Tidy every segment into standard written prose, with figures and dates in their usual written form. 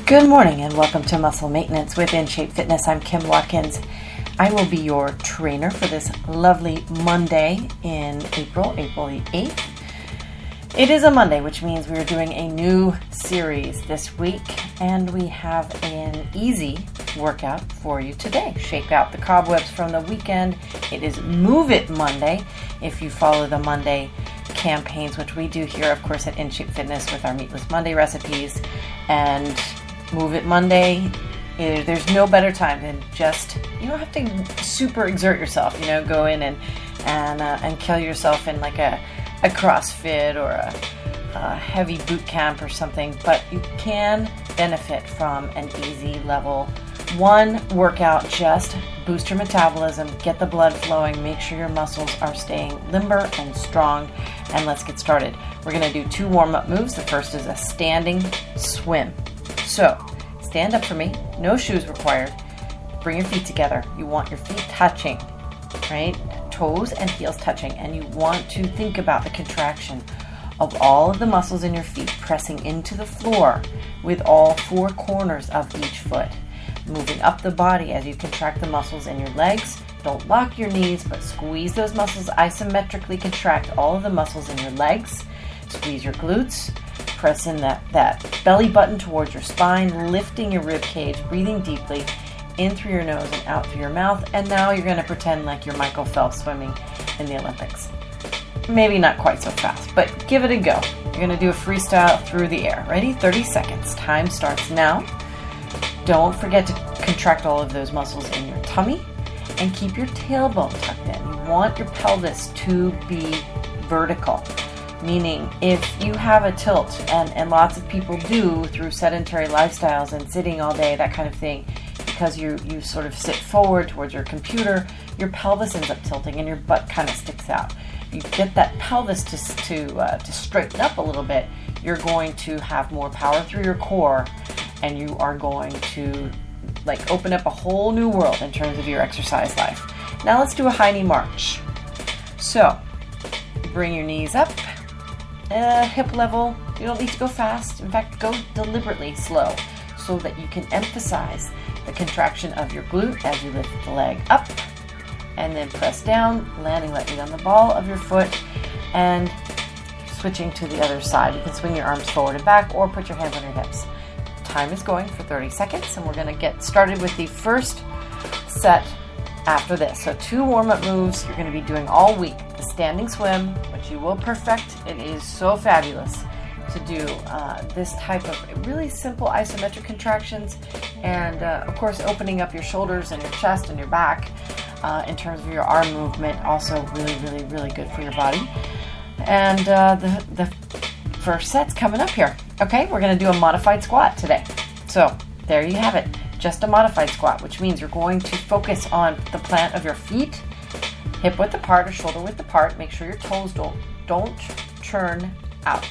Good morning and welcome to Muscle Maintenance with In Shape Fitness. I'm Kim Watkins. I will be your trainer for this lovely Monday in April the 8th. It is a Monday, which means we are doing a new series this week, and we have an easy workout for you today. Shake out the cobwebs from the weekend. It is Move It Monday if you follow the Monday campaigns, which we do here, of course, at In Shape Fitness with our Meatless Monday recipes. And Move It Monday, there's no better time than just, you don't have to super exert yourself, go in and kill yourself in like a CrossFit or a heavy boot camp or something, but you can benefit from an easy level 1 workout. Just boost your metabolism, get the blood flowing, make sure your muscles are staying limber and strong, and let's get started. We're going to do 2 warm-up moves. The first is a standing swim. So stand up for me, no shoes required. Bring your feet together. You want your feet touching, right? Toes and heels touching, and you want to think about the contraction of all of the muscles in your feet pressing into the floor with all 4 corners of each foot. Moving up the body as you contract the muscles in your legs. Don't lock your knees, but squeeze those muscles isometrically. Contract all of the muscles in your legs. Squeeze your glutes. Press in that belly button towards your spine, lifting your rib cage, breathing deeply in through your nose and out through your mouth. And now you're going to pretend like you're Michael Phelps swimming in the Olympics. Maybe not quite so fast, but give it a go. You're going to do a freestyle through the air. Ready? 30 seconds. Time starts now. Don't forget to contract all of those muscles in your tummy and keep your tailbone tucked in. You want your pelvis to be vertical, meaning if you have a tilt, and lots of people do through sedentary lifestyles and sitting all day, that kind of thing, because you sort of sit forward towards your computer, your pelvis ends up tilting and your butt kind of sticks out. You get that pelvis to straighten up a little bit, you're going to have more power through your core, and you are going to open up a whole new world in terms of your exercise life. Now let's do a high knee march. So bring your knees up, hip level. You don't need to go fast. In fact, go deliberately slow so that you can emphasize the contraction of your glute as you lift the leg up, and then press down, landing lightly on the ball of your foot, and switching to the other side. You can swing your arms forward and back or put your hands on your hips. Time is going for 30 seconds, and we're going to get started with the first set after this. So 2 warm-up moves you're going to be doing all week. The standing swim, which you will perfect. It is so fabulous to do this type of really simple isometric contractions, and of course opening up your shoulders and your chest and your back in terms of your arm movement. Also really good for your body. And the first set's coming up here. Okay, we're going to do a modified squat today. So there you have it, just a modified squat, which means you're going to focus on the plant of your feet, hip width apart or shoulder width apart. Make sure your toes don't turn out.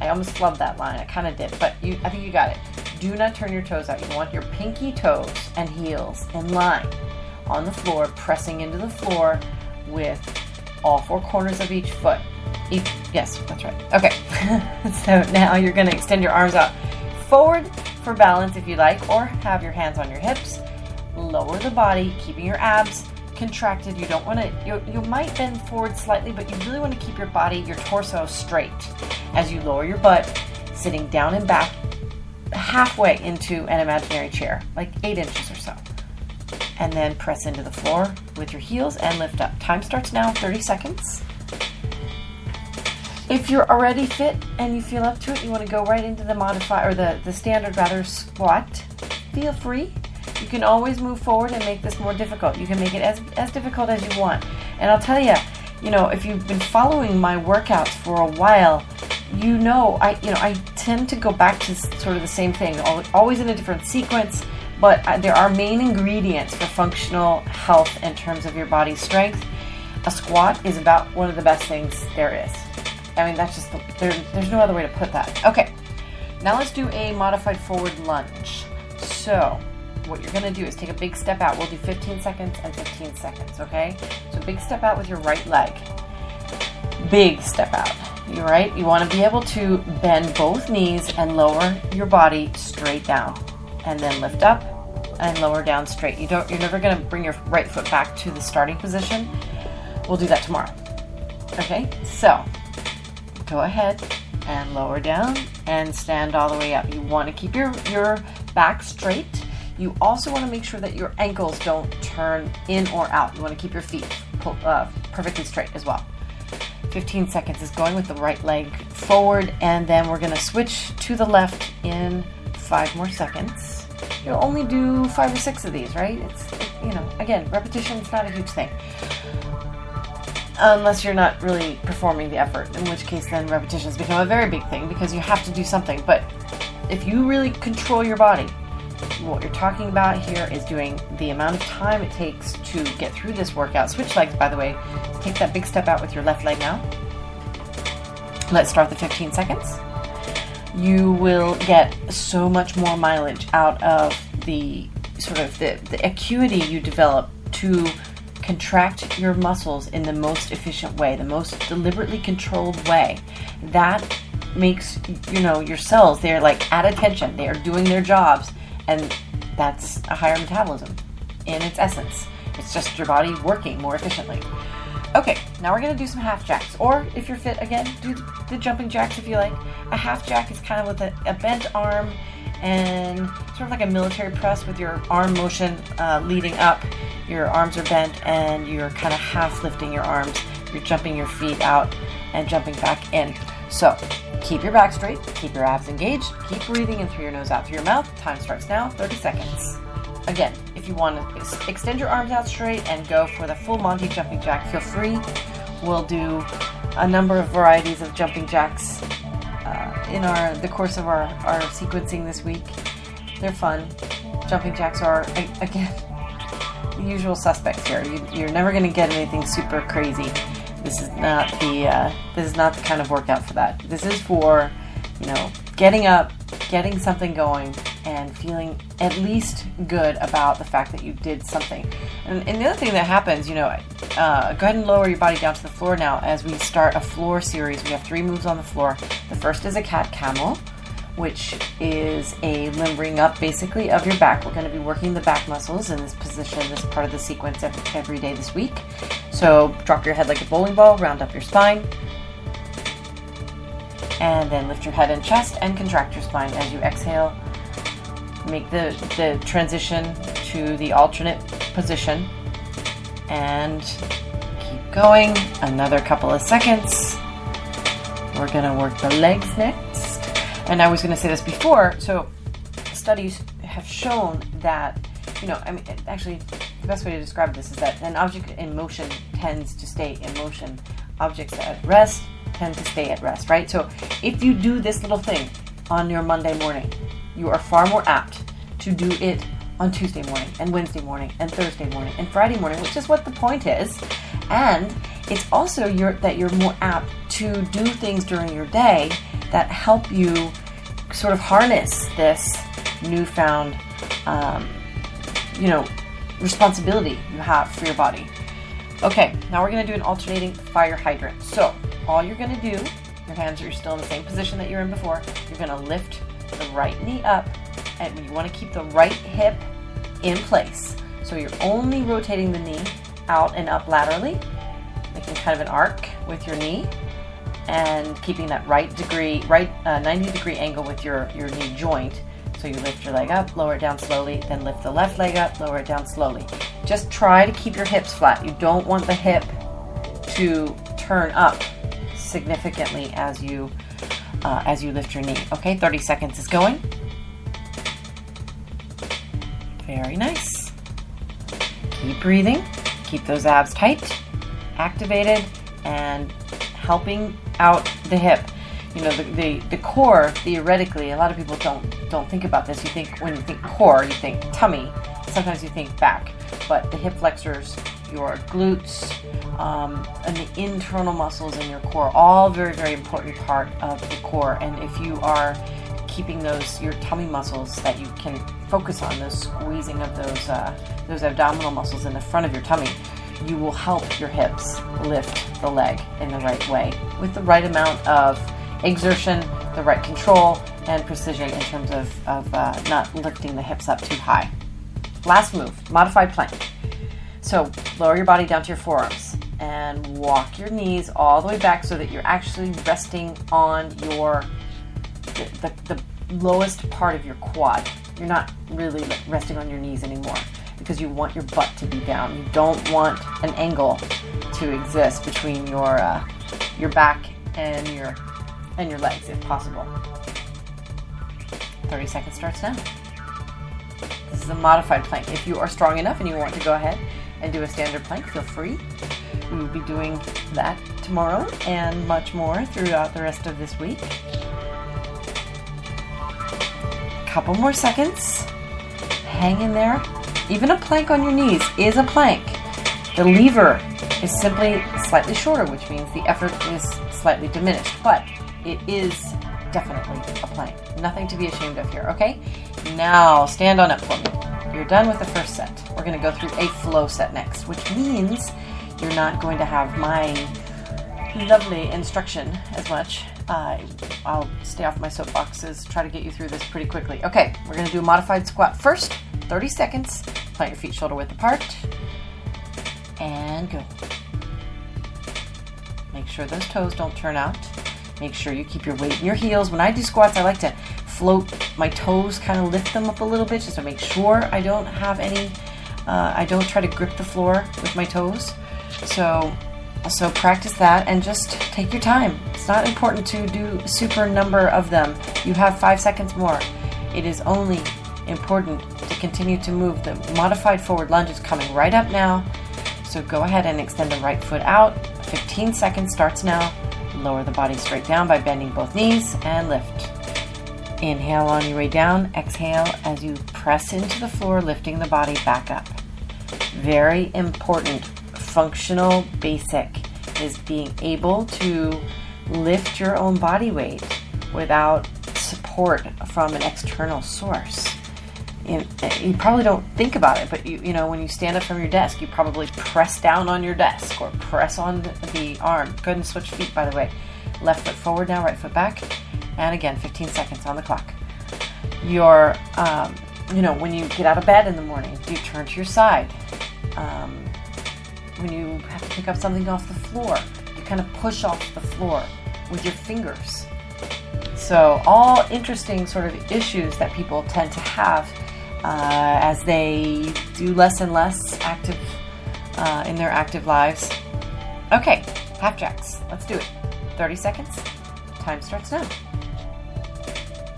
I almost flubbed that line. I kind of did, but I think you got it. Do not turn your toes out. You want your pinky toes and heels in line on the floor, pressing into the floor with all 4 corners of each foot. Yes, that's right. Okay. So now you're going to extend your arms out forward for balance if you like, or have your hands on your hips. Lower the body, keeping your abs contracted. You don't want to, you might bend forward slightly, but you really want to keep your body, your torso straight as you lower your butt, sitting down and back halfway into an imaginary chair, like 8 inches or so. And then press into the floor with your heels and lift up. Time starts now, 30 seconds. If you're already fit and you feel up to it, you want to go right into the the standard squat, feel free. You can always move forward and make this more difficult. You can make it as difficult as you want. And I'll tell you, if you've been following my workouts for a while, I tend to go back to sort of the same thing, always in a different sequence, but there are main ingredients for functional health in terms of your body's strength. A squat is about one of the best things there is. I mean, that's just, there's no other way to put that. Okay, now let's do a modified forward lunge. So what you're going to do is take a big step out. We'll do 15 seconds and 15 seconds, okay? So big step out with your right leg. Big step out. You're right. You want to be able to bend both knees and lower your body straight down, and then lift up and lower down straight. You're never going to bring your right foot back to the starting position. We'll do that tomorrow. Okay, so go ahead and lower down and stand all the way up. You want to keep your back straight. You also want to make sure that your ankles don't turn in or out. You want to keep your feet perfectly straight as well. 15 seconds is going with the right leg forward, and then we're going to switch to the left in 5 more seconds. You'll only do 5 or 6 of these, right? Again, repetition is not a huge thing. Unless you're not really performing the effort, in which case then repetitions become a very big thing because you have to do something. But if you really control your body, what you're talking about here is doing the amount of time it takes to get through this workout. Switch legs, by the way. Take that big step out with your left leg now. Let's start the 15 seconds. You will get so much more mileage out of the sort of the acuity you develop to contract your muscles in the most efficient way, the most deliberately controlled way. That makes, your cells, they're like at attention. They are doing their jobs, and that's a higher metabolism in its essence. It's just your body working more efficiently. Okay, now we're going to do some half jacks, or if you're fit, again, do the jumping jacks if you like. A half jack is kind of with a bent arm and sort of like a military press with your arm motion leading up. Your arms are bent and you're kind of half lifting your arms. You're jumping your feet out and jumping back in. So keep your back straight, keep your abs engaged, keep breathing in through your nose, out through your mouth. Time starts now, 30 seconds. Again, if you want to extend your arms out straight and go for the full Monty jumping jack, feel free. We'll do a number of varieties of jumping jacks in the course of our sequencing this week. They're fun. Jumping jacks are, again, the usual suspects here. You're never going to get anything super crazy. This is not the kind of workout for that. This is for, getting up, getting something going, and feeling at least good about the fact that you did something. And the other thing that happens, go ahead and lower your body down to the floor now as we start a floor series. We have 3 moves on the floor. The first is a cat-camel, which is a limbering up basically of your back. We're going to be working the back muscles in this position, this part of the sequence every day this week. So drop your head like a bowling ball, round up your spine, and then lift your head and chest and contract your spine as you exhale. Make the transition to the alternate position and keep going. Another couple of seconds. We're going to work the legs next. And I was going to say this before, so studies have shown that, actually the best way to describe this is that an object in motion tends to stay in motion. Objects at rest tend to stay at rest, right? So if you do this little thing on your Monday morning, you are far more apt to do it on Tuesday morning and Wednesday morning and Thursday morning and Friday morning, which is what the point is. And it's also that you're more apt to do things during your day that help you sort of harness this newfound, responsibility you have for your body. Okay, now we're going to do an alternating fire hydrant. So all you're going to do, your hands are still in the same position that you're in before. You're going to lift the right knee up, and you want to keep the right hip in place. So you're only rotating the knee out and up laterally, making kind of an arc with your knee, and keeping that 90-degree angle with your knee joint. So you lift your leg up, lower it down slowly, then lift the left leg up, lower it down slowly. Just try to keep your hips flat. You don't want the hip to turn up significantly as you lift your knee. Okay, 30 seconds is going. Very nice. Keep breathing. Keep those abs tight, activated, and helping out the hip. The core, theoretically, a lot of people don't think about this. When you think core, you think tummy. Sometimes you think back. But the hip flexors, your glutes, and the internal muscles in your core, all very, very important part of the core. And if you are keeping your tummy muscles that you can focus on, those squeezing of those abdominal muscles in the front of your tummy, you will help your hips lift the leg in the right way with the right amount of exertion, the right control, and precision in terms of not lifting the hips up too high. Last move, modified plank. So lower your body down to your forearms and walk your knees all the way back so that you're actually resting on the lowest part of your quad. You're not really resting on your knees anymore because you want your butt to be down. You don't want an angle to exist between your back and your legs if possible. 30 seconds starts now. This is a modified plank. If you are strong enough and you want to go ahead and do a standard plank, feel free. We will be doing that tomorrow and much more throughout the rest of this week. Couple more seconds. Hang in there. Even a plank on your knees is a plank. The lever is simply slightly shorter, which means the effort is slightly diminished, but it is definitely a plank. Nothing to be ashamed of here, okay? Now stand on up for me. You're done with the first set. We're going to go through a flow set next, which means you're not going to have my lovely instruction as much. I'll stay off my soapboxes, try to get you through this pretty quickly. Okay, we're going to do a modified squat first. 30 seconds. Plant your feet shoulder width apart. And go. Make sure those toes don't turn out. Make sure you keep your weight in your heels. When I do squats, I like to float my toes, kind of lift them up a little bit just to make sure I don't have any, I don't try to grip the floor with my toes. So practice that and just take your time. It's not important to do a super number of them. You have 5 seconds more. It is only important to continue to move. The modified forward lunge is coming right up now. So go ahead and extend the right foot out. 15 seconds starts now. Lower the body straight down by bending both knees and lift. Inhale on your way down. Exhale as you press into the floor, lifting the body back up. Very important, functional basic is being able to lift your own body weight without support from an external source. You probably don't think about it, but you know when you stand up from your desk, you probably press down on your desk or press on the arm. Go ahead and switch feet, by the way. Left foot forward now, right foot back. And again, 15 seconds on the clock. Your, when you get out of bed in the morning, do you turn to your side? When you have to pick up something off the floor, you kind of push off the floor with your fingers. So all interesting sort of issues that people tend to have as they do less and less active in their active lives. Okay, half jacks. Let's do it. 30 seconds. Time starts now.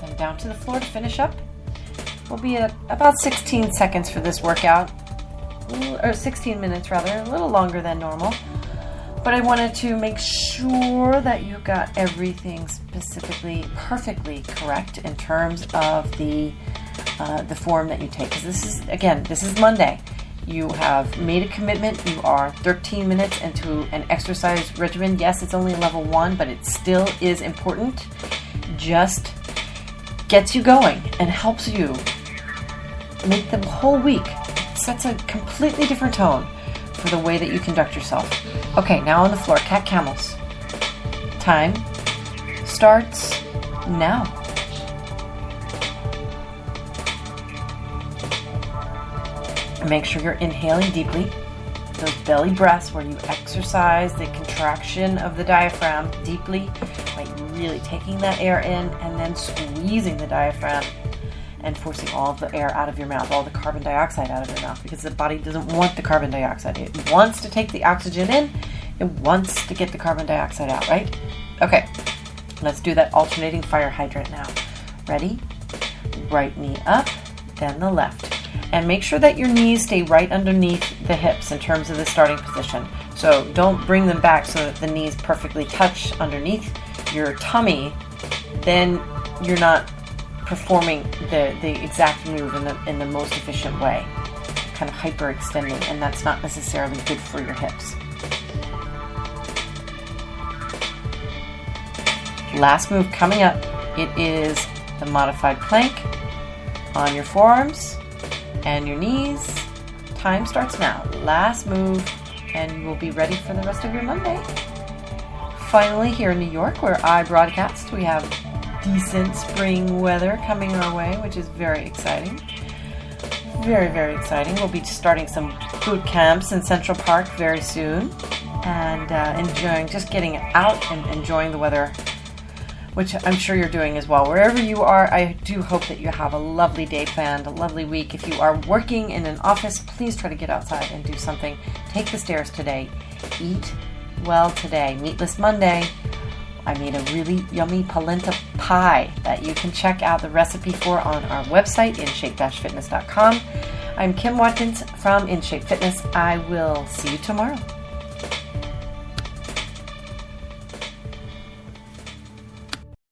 Then down to the floor to finish up. We'll be at about 16 seconds for this workout. Or 16 minutes rather, a little longer than normal. But I wanted to make sure that you got everything specifically, perfectly correct in terms of the form that you take. Because this is Monday. You have made a commitment. You are 13 minutes into an exercise regimen. Yes, it's only level 1, but it still is important. Just gets you going and helps you make the whole week. Sets a completely different tone for the way that you conduct yourself. Okay, now on the floor, cat camels. Time starts now. Make sure you're inhaling deeply. Those belly breaths where you exercise the contraction of the diaphragm deeply by really taking that air in and then squeezing the diaphragm and forcing all of the air out of your mouth, all the carbon dioxide out of your mouth, because the body doesn't want the carbon dioxide. It wants to take the oxygen in. It wants to get the carbon dioxide out, right? Okay, let's do that alternating fire hydrant now. Ready? Right knee up, then the left. And make sure that your knees stay right underneath the hips in terms of the starting position. So don't bring them back so that the knees perfectly touch underneath your tummy. Then you're not performing the exact move in the most efficient way. Kind of hyperextending, and that's not necessarily good for your hips. Last move coming up, it is the modified plank on your forearms and your knees. Time starts now. Last move, and you will be ready for the rest of your Monday. Finally, here in New York, where I broadcast, we have decent spring weather coming our way, which is very exciting. Very, very exciting. We'll be starting some boot camps in Central Park very soon, and getting out and enjoying the weather, which I'm sure you're doing as well. Wherever you are, I do hope that you have a lovely day planned, a lovely week. If you are working in an office, please try to get outside and do something. Take the stairs today. Eat well today. Meatless Monday. I made a really yummy polenta pie that you can check out the recipe for on our website, InShape-Fitness.com. I'm Kim Watkins from InShape Fitness. I will see you tomorrow.